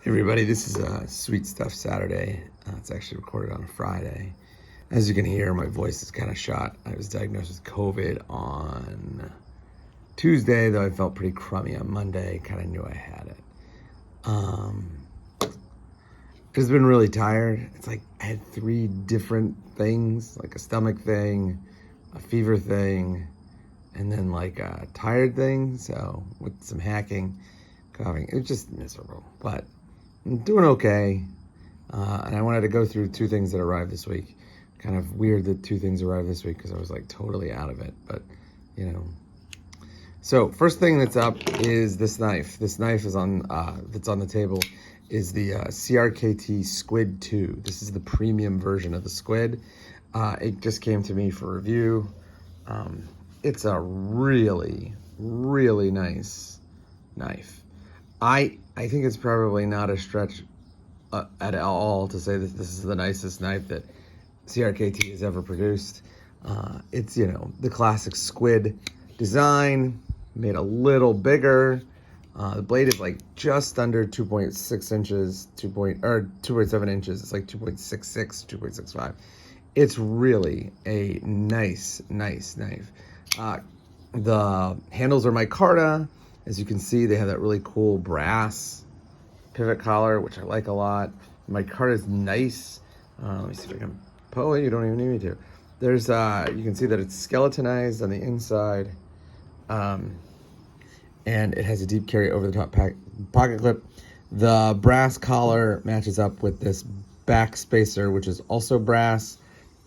Hey everybody, this is Sweet Stuff Saturday. It's actually recorded on a Friday. As you can hear, my voice is kind of shot. I was diagnosed with COVID on Tuesday, though I felt pretty crummy on Monday. Kind of knew I had it. Just been really tired. It's like I had 3 different things, like a stomach thing, a fever thing, and then like a tired thing. So with some hacking, coughing, it was just miserable. But I'm doing okay. And I wanted to go through 2 things that arrived this week. Kind of weird that 2 things arrived this week because I was like totally out of it, but you know. So first thing that's up is this knife. This knife is on that's on the table is the CRKT Squid II. This is the premium version of the Squid. It just came to me for review. It's a really, really nice knife. I think it's probably not a stretch at all to say that this is the nicest knife that CRKT has ever produced. It's, you know, the classic Squid design, made a little bigger. The blade is like just under 2.6 inches, 2.7 inches. It's like 2.66, 2.65. It's really a nice knife. The handles are micarta. As you can see, they have that really cool brass pivot collar, which I like a lot. Micarta is nice. Let me see if I can pull it. You don't even need me to. There's, you can see that it's skeletonized on the inside. And it has a deep carry over the top pocket clip. The brass collar matches up with this back spacer, which is also brass.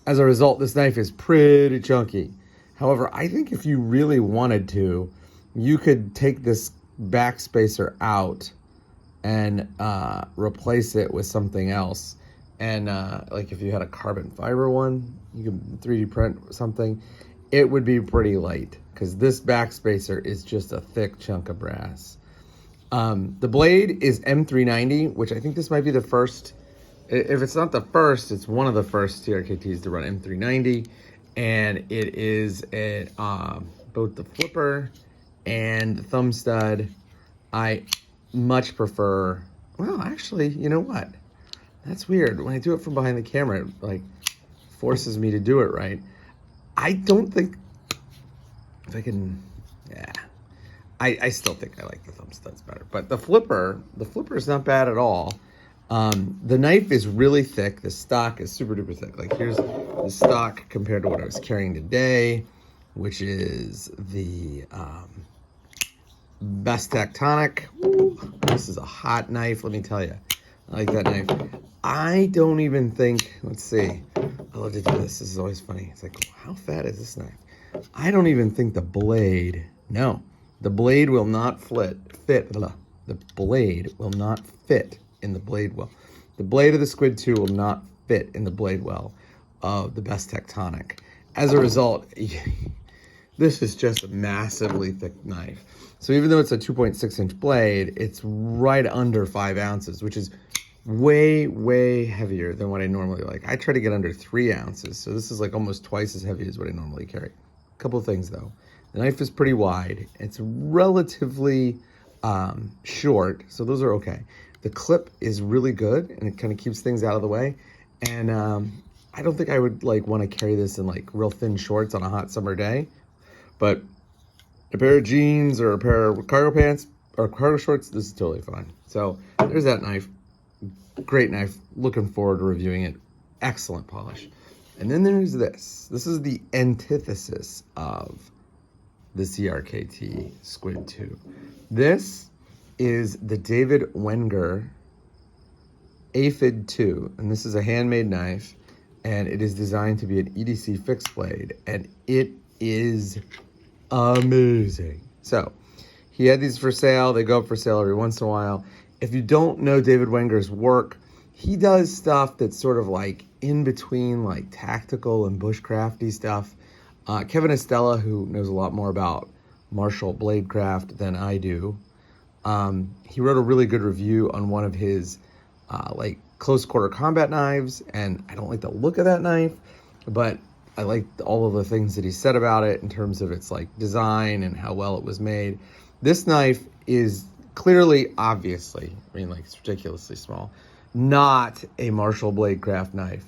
As a result, this knife is pretty chunky. However, I think if you really wanted to, you could take this back spacer out and replace it with something else. And like if you had a carbon fiber one, you could 3D print something. It would be pretty light because this back spacer is just a thick chunk of brass. The blade is M390, which I think this might be the first. If it's not the first, it's one of the first CRKTs to run M390. And it is both the flipper and the thumb stud. I much prefer, well, actually, you know what? That's weird. When I do it from behind the camera, it like forces me to do it right. I don't think if I can, yeah. I still think I like the thumb studs better. But the flipper is not bad at all. The knife is really thick. The stock is super duper thick. Like here's the stock compared to what I was carrying today, which is the Best Tectonic. Ooh, this is a hot knife, let me tell you. I like that knife. I don't even think, let's see. I love to do this. This is always funny. It's like, how fat is this knife? I don't even think the blade, no. The blade will not fit. The blade will not fit in the blade well. The blade of the Squid II will not fit in the blade well of the Best Tectonic. As a result, this is just a massively thick knife. So even though it's a 2.6 inch blade, it's right under 5 ounces, which is way heavier than what I normally like. I try to get under 3 ounces, so this is like almost twice as heavy as what I normally carry. A couple of things though. The knife is pretty wide. It's relatively short, so those are okay. The clip is really good, and it kind of keeps things out of the way. And I don't think I would like want to carry this in like real thin shorts on a hot summer day, but a pair of jeans or a pair of cargo pants or cargo shorts, this is totally fine. So there's that knife. Great knife. Looking forward to reviewing it. Excellent polish. And then there's this. This is the antithesis of the CRKT Squid II. This is the Dave Wenger Aphid 2, and this is a handmade knife, and it is designed to be an EDC fixed blade, and it is amazing. So he had these for sale. They go up for sale every once in a while. If you don't know Dave Wenger's work, he does stuff that's sort of like in between like tactical and bushcrafty stuff. Kevin Estella, who knows a lot more about martial bladecraft than I do, he wrote a really good review on one of his like close quarter combat knives, and I don't like the look of that knife, but I like all of the things that he said about it in terms of its like design and how well it was made. This knife is clearly, obviously, I mean, like, it's ridiculously small. Not a Marshall blade craft knife.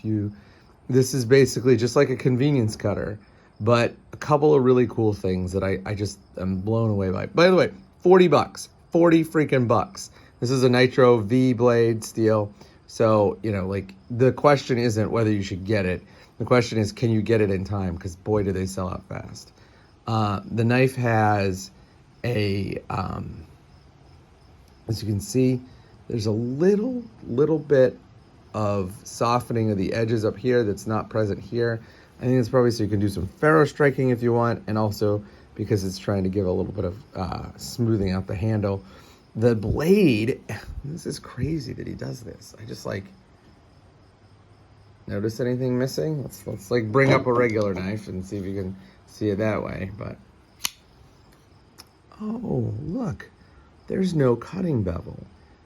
This is basically just like a convenience cutter, but a couple of really cool things that I just am blown away by. By the way, 40 bucks, 40 freaking bucks. This is a Nitro V blade steel. So, you know, like, the question isn't whether you should get it. The question is, can you get it in time? Because boy, do they sell out fast. The knife has a, as you can see, there's a little bit of softening of the edges up here that's not present here. I think it's probably so you can do some ferro striking if you want, and also because it's trying to give a little bit of smoothing out the handle. The blade, this is crazy that he does this. I just like, notice anything missing? Let's like bring up a regular knife and see if you can see it that way. But oh, look, there's no cutting bevel.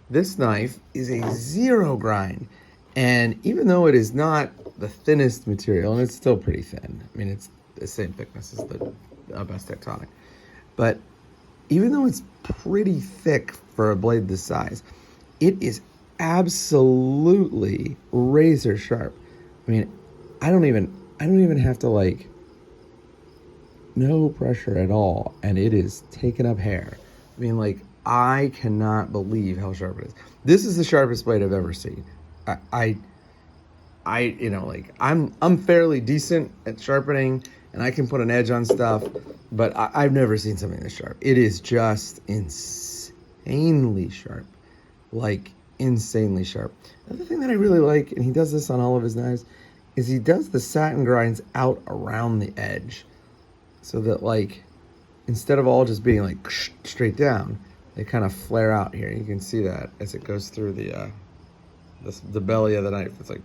This knife is a 0 grind, and even though it is not the thinnest material, and it's still pretty thin, I mean, it's the same thickness as the Best Tectonic, but even though it's pretty thick for a blade this size, it is absolutely razor sharp. I mean, I don't even have to, like, no pressure at all, and it is taking up hair. I mean, like, I cannot believe how sharp it is. This is the sharpest blade I've ever seen. I you know, like, I'm fairly decent at sharpening, and I can put an edge on stuff, but I've never seen something this sharp. It is just insanely sharp, like, insanely sharp. Another thing that I really like, and he does this on all of his knives, is he does the satin grinds out around the edge, so that, like, instead of all just being like straight down, they kind of flare out here. You can see that as it goes through the belly of the knife. It's like,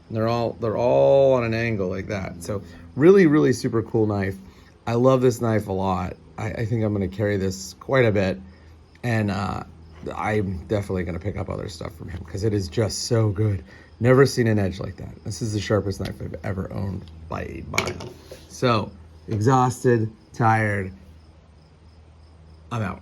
and they're all on an angle like that. So really, really super cool knife. I love this knife a lot. I think I'm going to carry this quite a bit, and I'm definitely going to pick up other stuff from him because it is just so good. Never seen an edge like that. This is the sharpest knife I've ever owned by a mile. So, exhausted, tired, I'm out.